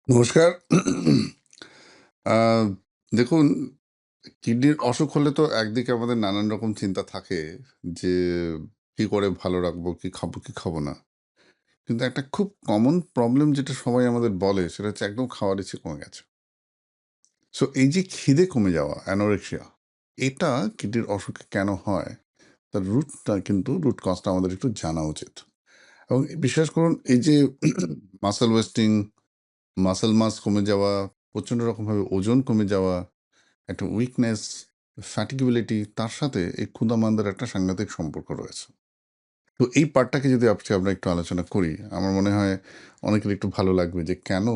নমস্কার। আ দেখুন, কিডনির অসুখ হলে তো একদিকে আমাদের নানান রকম চিন্তা থাকে যে, কি করে ভালো রাখবো, কি খাবো না। কিন্তু একটা খুব কমন প্রবলেম যেটা সবাই আমাদের বলে সেটা হচ্ছে একদম খাওয়ার ইচ্ছে কমে গেছে। সো এই যে খিদে কমে যাওয়া, অ্যানোরেক্সিয়া, এটা কিডনির অসুখে কেন হয়? তার রুট কজটা আমাদের একটু জানা উচিত। এবং বিশ্বাস করুন এই যে মাসল ওয়েস্টিং, মাসল মাস কমে যাওয়া, প্রচণ্ড রকমভাবে ওজন কমে যাওয়া, একটা উইকনেস, ফ্যাটিগেবিলিটি তার সাথে এই ক্ষুধা-মন্দার একটা সাংঘাতিক সম্পর্ক রয়েছে। তো এই পার্টটাকে যদি আজকে আমরা একটু আলোচনা করি, আমার মনে হয় অনেকের একটু ভালো লাগবে যে কেন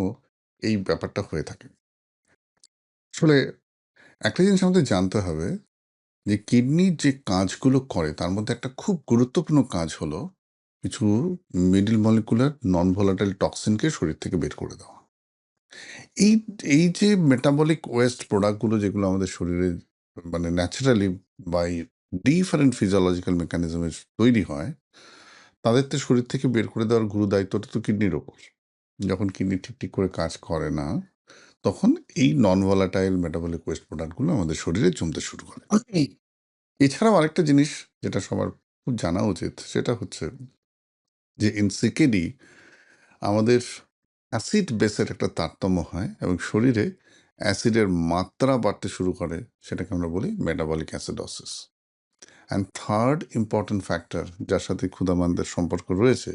এই ব্যাপারটা হয়ে থাকে। আসলে একটা জিনিস আমাদের জানতে হবে যে কিডনির যে কাজগুলো করে তার মধ্যে একটা খুব গুরুত্বপূর্ণ কাজ হলো কিছু মিডল মলিকুলার নন ভোলাটাইল টক্সিনকে শরীর থেকে বের করে দেওয়া। এই এই যে মেটাবলিক ওয়েস্ট প্রোডাক্টগুলো যেগুলো আমাদের শরীরে মানে ন্যাচারালি বাই ডিফারেন্ট ফিজিওলজিক্যাল মেকানিজমে তৈরি হয়, তাদের তো শরীর থেকে বের করে দেওয়ার গুরু দায়িত্বটা তো কিডনির ওপর। যখন কিডনি ঠিক করে কাজ করে না, তখন এই নন ভোলাটাইল মেটাবলিক ওয়েস্ট প্রোডাক্টগুলো আমাদের শরীরে জমতে শুরু করে। এছাড়াও আরেকটা জিনিস যেটা সবার খুব জানা উচিত সেটা হচ্ছে যে ইন সিকেডি আমাদের অ্যাসিড বেসের একটা তারতম্য হয় এবং শরীরে অ্যাসিডের মাত্রা বাড়তে শুরু করে, সেটাকে আমরা বলি metabolic acidosis. And third important factor যার সাথে ক্ষুধামানদের সম্পর্ক রয়েছে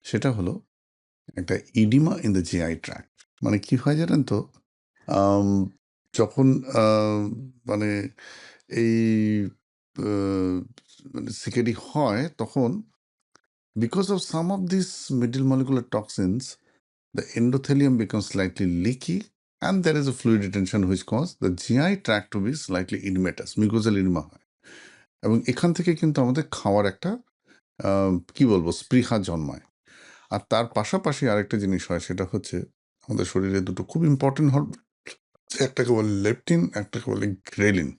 সেটা হলো একটা oedema in the GI tract. মানে কি হয় জানেন তো, আম, যখন মানে এই মানে সিকেডি হয় তখন because of some of this middle molecular toxins the endothelium becomes slightly leaky and there is a fluid retention which cause the GI tract to be slightly edematous, mucosal edema হয়। এবং এখান থেকে কিন্তু আমাদের খাওয়ার একটা কি বলবো স্পৃহা জন্মায়। আর তার পাশাপাশি আরেকটা জিনিস হয় সেটা হচ্ছে আমাদের শরীরে দুটো খুব ইম্পর্টেন্ট হরমোন, একটাকে বলে লেপটিন, একটাকে বলে গ্রেলিন।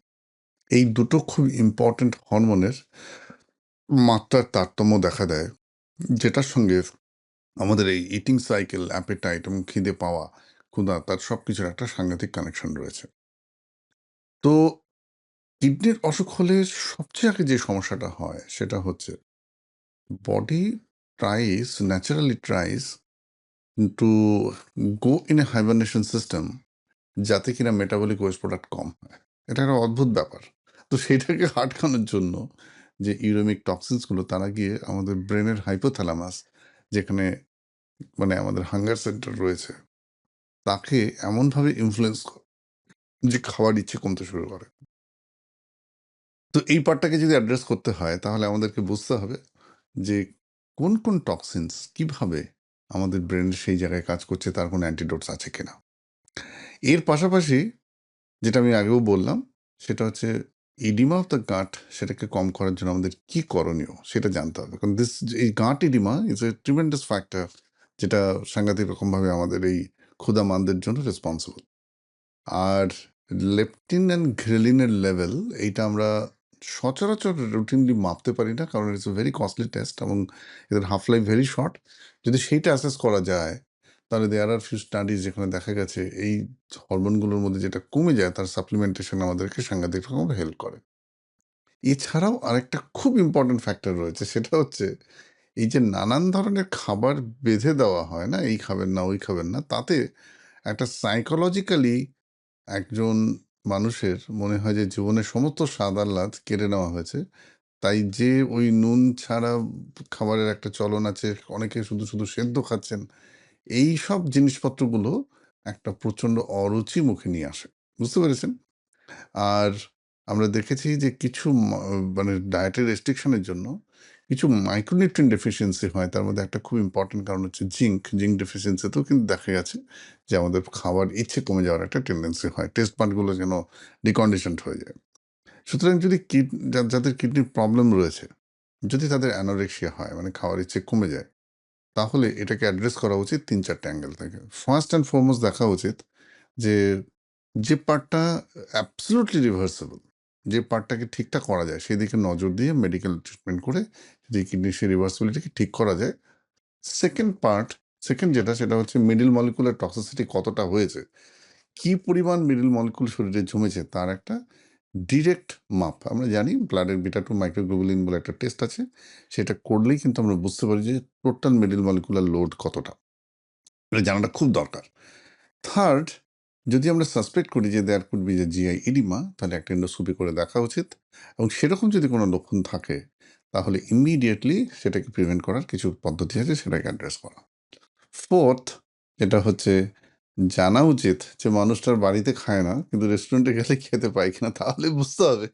এই দুটো খুব ইম্পর্টেন্ট হরমোনের মাত্রার তারতম্য দেখা দেয়, যেটার সঙ্গে আমাদের এই ইটিং সাইকেল, অ্যাপেটাইট এবং খিদে পাওয়া, ক্ষুধা তার সব কিছুর একটা সাংঘাতিক কানেকশন রয়েছে। তো কিডনির অসুখ হলে সবচেয়ে আগে যে সমস্যাটা হয় সেটা হচ্ছে body naturally tries to go in a hibernation system যাতে কিনা মেটাবলিক ওয়েস্ট প্রোডাক্ট কম হয়। এটা একটা অদ্ভুত ব্যাপার। তো সেটাকে আটকানোর জন্য যে ইউরেমিক টক্সিনসগুলো তারা গিয়ে আমাদের ব্রেনের হাইপোথ্যালামাস, যেখানে মানে আমাদের হাঙ্গার সেন্টার রয়েছে, তাকে এমনভাবে ইনফ্লুয়েন্স যে খাওয়ার ইচ্ছে কমতে শুরু করে। তো এই পার্টটাকে যদি অ্যাড্রেস করতে হয় তাহলে আমাদেরকে বুঝতে হবে যে কোন টক্সিনস কিভাবে আমাদের ব্রেন সেই জায়গায় কাজ করছে, তার কোনো অ্যান্টিডোটস আছে কিনা। এর পাশাপাশি যেটা আমি আগেও বললাম সেটা হচ্ছে ইডিমা অফ দ্য গাট, সেটাকে কম করার জন্য আমাদের কি করণীয় সেটা জানতে হবে। কারণ এই gut oedema is a tremendous factor যেটা সাংঘাতিক রকমভাবে আমাদের এই ক্ষুধা মানদের জন্য রেসপন্সিবল। আর লেপটিন অ্যান্ড ঘ্রেলিনের লেভেল এইটা আমরা সচরাচর রুটিনলি মাপতে পারি না, কারণ it's a very costly test এবং এদের হাফ লাইফ ভেরি শর্ট। যদি সেইটা অ্যাসেস করা যায় তাহলে দেয়ার আর ফিউ স্টাডিজ যেখানে দেখা গেছে এই হরমোনগুলোর মধ্যে যেটা কমে যায় তার সাপ্লিমেন্টেশন আমাদেরকে সাংঘাতিক রকম হেল্প করে। এছাড়াও আরেকটা খুব ইম্পর্টেন্ট ফ্যাক্টর রয়েছে, সেটা হচ্ছে এই যে নানান ধরনের খাবার বেঁধে দেওয়া হয় না, এই খাবেন না ওই খাবেন না, তাতে একটা সাইকোলজিক্যালি একজন মানুষের মনে হয় যে জীবনের সমস্ত স্বাদ আহ্লাদ কেড়ে নেওয়া হয়েছে। তাই যে ওই নুন ছাড়া খাবারের একটা চলন আছে, অনেকে শুধু সেদ্ধ খাচ্ছেন। এইসব জিনিসপত্রগুলো একটা প্রচণ্ড অরুচি মুখে নিয়ে আসে। বুঝতে পেরেছেন? আর আমরা দেখেছি যে কিছু মানে ডায়েটের রেস্ট্রিকশনের জন্য কিছু মাইক্রোনিউট্রিয়েন্ট ডেফিসিয়েন্সি হয়। তার মধ্যে একটা খুব ইম্পর্টেন্ট কারণ হচ্ছে জিঙ্ক ডেফিসিয়েন্সিতেও কিন্তু দেখা গেছে যে আমাদের খাওয়ার ইচ্ছে কমে যাওয়ার একটা টেন্ডেন্সি হয়। টেস্ট বাডগুলো যেন ডিকন্ডিশনড হয়ে যায়। সুতরাং যদি যাদের কিডনির প্রবলেম রয়েছে, যদি তাদের অ্যানোরেক্সিয়া হয় মানে খাওয়ার ইচ্ছে কমে যায়, তাহলে এটাকে অ্যাড্রেস করা উচিত ৩-৪ টে অ্যাঙ্গেল থেকে। ফার্স্ট অ্যান্ড ফরমোস্ট দেখা উচিত যে, যে পার্টটা অ্যাবসোলিউটলি রিভার্সিবল, যে পার্টটাকে ঠিকঠাক করা যায় সেদিকে নজর দিয়ে মেডিকেল ট্রিটমেন্ট করে যদি কিডনির সেই রিভার্সিবিলিটিকে ঠিক করা যায়। সেকেন্ড পার্ট সেকেন্ড যেটা সেটা হচ্ছে মিডল মলিকুলার টক্সিসিটি কতটা হয়েছে, কি পরিমাণ মিডল মলিকুল শরীরে জমেছে তার একটা ডিরেক্ট মাপ আমরা জানি। ব্লাডের বিটা-2 মাইক্রোগ্লোবুলিন বলে একটা টেস্ট আছে, সেটা করলেই কিন্তু আমরা বুঝতে পারি যে টোটাল মিডল মলিকুলার লোড কতটা। এটা জানাটা খুব দরকার। থার্ড, যদি আমরা সাসপেক্ট করি যে দেয়ার কুড বি যে জিআই ইডিমা, তাহলে একটা এন্ডোস্কোপি করে দেখা উচিত, এবং সেরকম যদি কোনো লক্ষণ থাকে তাহলে ইমিডিয়েটলি সেটাকে প্রিভেন্ট করার কিছু পদ্ধতি আছে, সেটাকে অ্যাড্রেস করা। ফোর্থ, যেটা হচ্ছে জানা উচিত যে মানুষটার বাড়িতে খায় না কিন্তু রেস্টুরেন্টে গেলে খেতে পায় কিনা, তাহলে বুঝতে হবে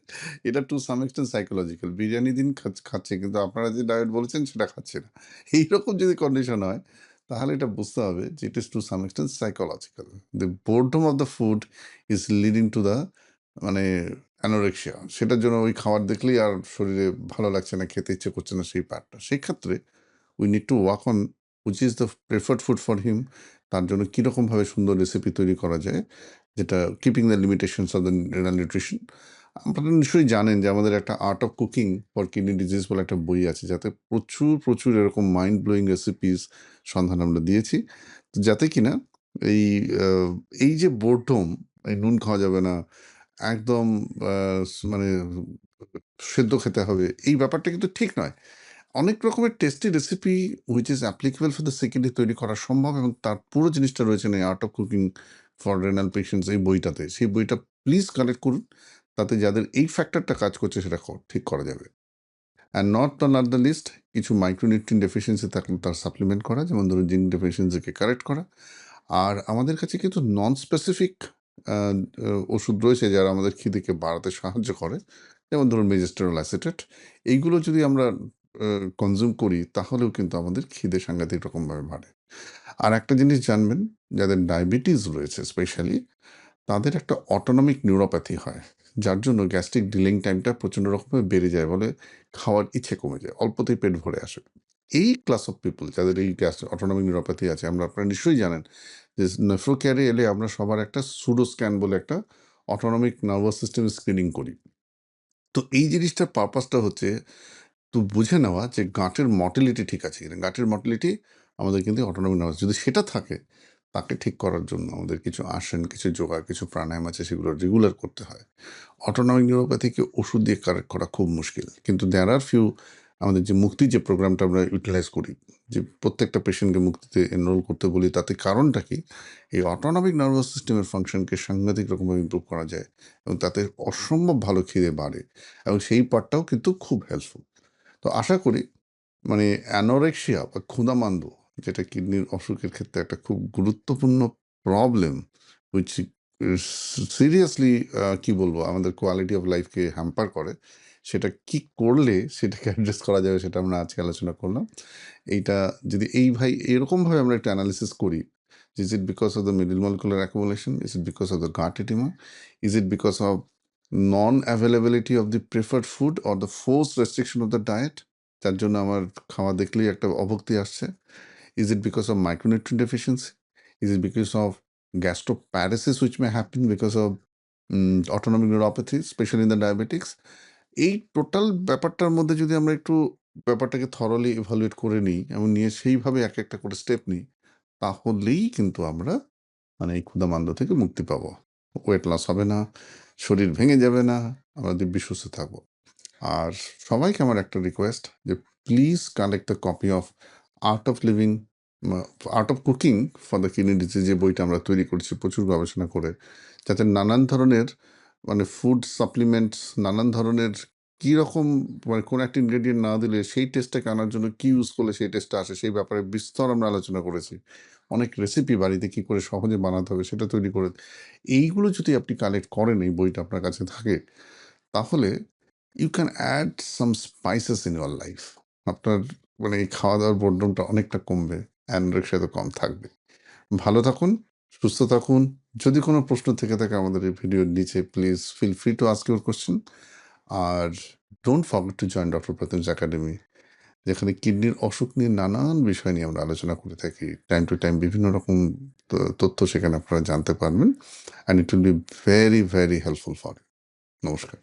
এটা to some extent psychological. Biryani দিন খাচ্ছে কিন্তু আপনারা যে ডায়েট বলেছেন সেটা খাচ্ছে না, এইরকম যদি কন্ডিশন হয় তাহলে এটা বুঝতে হবে যে it is to some extent psychological. The boredom of the food is leading to the মানে অ্যানোরেক্সিয়া, সেটার জন্য ওই খাবার দেখলেই আর শরীরে ভালো লাগছে না, খেতে ইচ্ছে করছে না, সেই পার্টটা। সেই ক্ষেত্রে we need to work on which is the preferred food for him. তার জন্য কীরকমভাবে সুন্দর রেসিপি তৈরি করা যায়, যেটা keeping the limitations of the renal nutrition. আপনারা নিশ্চয়ই জানেন যে আমাদের একটা art of cooking for kidney disease বলে একটা বই আছে, যাতে প্রচুর প্রচুর এরকম মাইন্ড ব্লোয়িং রেসিপিস সন্ধান আমরা দিয়েছি, যাতে কিনা এই এই যে বোরডম, এই নুন খাওয়া যাবে না, একদম মানে সেদ্ধ খেতে হবে, এই ব্যাপারটা কিন্তু ঠিক নয়। অনেক রকমের tasty recipe which is applicable for the সেকেন্ডে তৈরি করা সম্ভব, এবং তার পুরো জিনিসটা রয়েছে এই art of cooking for renal patients এই বইটাতে। সেই বইটা প্লিজ কালেক্ট করুন, তাতে যাদের এই ফ্যাক্টরটা কাজ করছে সেটা ঠিক করা যাবে। অ্যান্ড নট দ্য লিস্ট, কিছু মাইক্রোনিউট্রিয়েন্ট ডেফিসিয়েন্সি থাকলে তার সাপ্লিমেন্ট করা, যেমন ধরুন জিঙ্ক ডেফিসিয়েন্সিকে কারেক্ট করা। আর আমাদের কাছে কিন্তু নন স্পেসিফিক ওষুধ রয়েছে যারা আমাদের খিদেকে বাড়াতে সাহায্য করে, যেমন ধরুন মেজেস্টেরল অ্যাসিটেট। এইগুলো যদি আমরা কনজিউম করি তাহলেও কিন্তু আমাদের খিদে সাংঘাতিক রকমভাবে বাড়ে। আর একটা জিনিস জানবেন, যাদের ডায়াবেটিস রয়েছে স্পেশালি, তাদের একটা অটোনমিক নিউরোপ্যাথি হয়, যার জন্য গ্যাস্ট্রিক ডিলিং টাইমটা প্রচণ্ড রকমের বেড়ে যায়, বলে খাওয়ার ইচ্ছে কমে যায়, অল্পতেই পেট ভরে আসে। এই ক্লাস অফ পিপল যাদের এই অটোনমিক নিউরোপ্যাথি আছে, আপনারা নিশ্চয়ই জানেন যে নেফ্রোকেয়ারে এলে আমরা সবার একটা সুডো স্ক্যান বলে একটা অটোনমিক নার্ভাস সিস্টেম স্ক্রিনিং করি। তো এই জিনিসটার পারপাসটা হচ্ছে তো বুঝে নেওয়া যে গাঁটের মর্টিলিটি ঠিক আছে কিনা। গাঁটের মর্টিলিটি আমাদের কিন্তু অটোনমিক নার্ভাস, যদি সেটা থাকে তাকে ঠিক করার জন্য আমাদের কিছু আসন, কিছু যোগা, কিছু প্রাণায়াম আছে, সেগুলো রেগুলার করতে হয়। অটোনমিক নিউরোপ্যাথিকে ওষুধ দিয়ে কারেক্ট করা খুব মুশকিল, কিন্তু দেয়ার আর ফিউ আমাদের যে মুক্তি যে প্রোগ্রামটা আমরা ইউটিলাইজ করি, যে প্রত্যেকটা পেশেন্টকে মুক্তিতে এনরোল করতে বলি, তাতে কারণটা কি, এই অটোনমিক নার্ভাস সিস্টেমের ফাংশনকে সাংঘাতিক রকমভাবে ইমপ্রুভ করা যায়, এবং তাতে অসম্ভব ভালো খিদে বাড়ে, এবং সেই পার্টটাও কিন্তু খুব হেল্পফুল। তো আশা করি মানে অ্যানোরেক্সিয়া বা ক্ষুধামান্দ্য, যেটা কিডনির অসুখের ক্ষেত্রে একটা খুব গুরুত্বপূর্ণ প্রবলেম, উইচ সিরিয়াসলি কি বলবো, আমাদের কোয়ালিটি অফ লাইফকে হ্যাম্পার করে, সেটা কি করলে সেটাকে অ্যাড্রেস করা যাবে সেটা আমরা আজকে আলোচনা করলাম। এইটা যদি এরকমভাবে আমরা একটা অ্যানালিসিস করি, is it because of the middle molecular accumulation, is it because of the gut oedema, is it because of non availability of the preferred food or the force restriction of the diet, যার জন্য আমার খাওয়া দেখলেই একটা অভক্তি আসছে, is it because of micronutrient deficiency, is it because of gastroparesis which may happen because of autonomic neuropathy specially in the diabetics. এই total ব্যাপারটার মধ্যে যদি আমরা একটু ব্যাপারটাকে থরলি ইভালুয়েট করে নিই এবং নিয়ে সেইভাবে এক একটা করে স্টেপ নিই, তাহলেই কিন্তু আমরা মানে এই ক্ষুধামান্দ্য থেকে মুক্তি পাবো। ওয়েট লস হবে না, শরীর ভেঙে যাবে না, আমরা দিব্যি সুস্থ থাকবো। আর সবাইকে আমার একটা রিকোয়েস্ট যে please collect the copy of art of living, art of cooking for the kidney disease, যে বইটা আমরা তৈরি করেছি প্রচুর গবেষণা করে, যাতে নানান ধরনের মানে ফুড সাপ্লিমেন্টস, নানান ধরনের কীরকম মানে কোনো একটা ইনগ্রেডিয়েন্ট না দিলে সেই টেস্টটাকে আনার জন্য কী ইউজ করলে সেই টেস্টটা আসে, সেই ব্যাপারে বিস্তর আমরা আলোচনা করেছি। অনেক রেসিপি বাড়িতে কী করে সহজে বানাতে হবে সেটা তৈরি করে, এইগুলো যদি আপনি কালেক্ট করেন, এই বইটা আপনার কাছে থাকে, তাহলে you can add some spices in your life. আপনার মানে এই খাওয়া দাওয়ার বোর্ডমটা অনেকটা কমবে, অ্যানোরেক্সিয়া তো কম থাকবে। ভালো থাকুন, সুস্থ থাকুন। যদি কোনো প্রশ্ন থেকে থাকে আমাদের এই ভিডিওর নিচে please feel free to ask your question. আর don't forget to join doctor Pratyush academy, যেখানে কিডনির অসুখ নিয়ে নানান বিষয় নিয়ে আমরা আলোচনা করে থাকি। টাইম টু টাইম বিভিন্ন রকম তথ্য সেখানে আপনারা জানতে পারবেন, and it will be very very helpful for you. নমস্কার।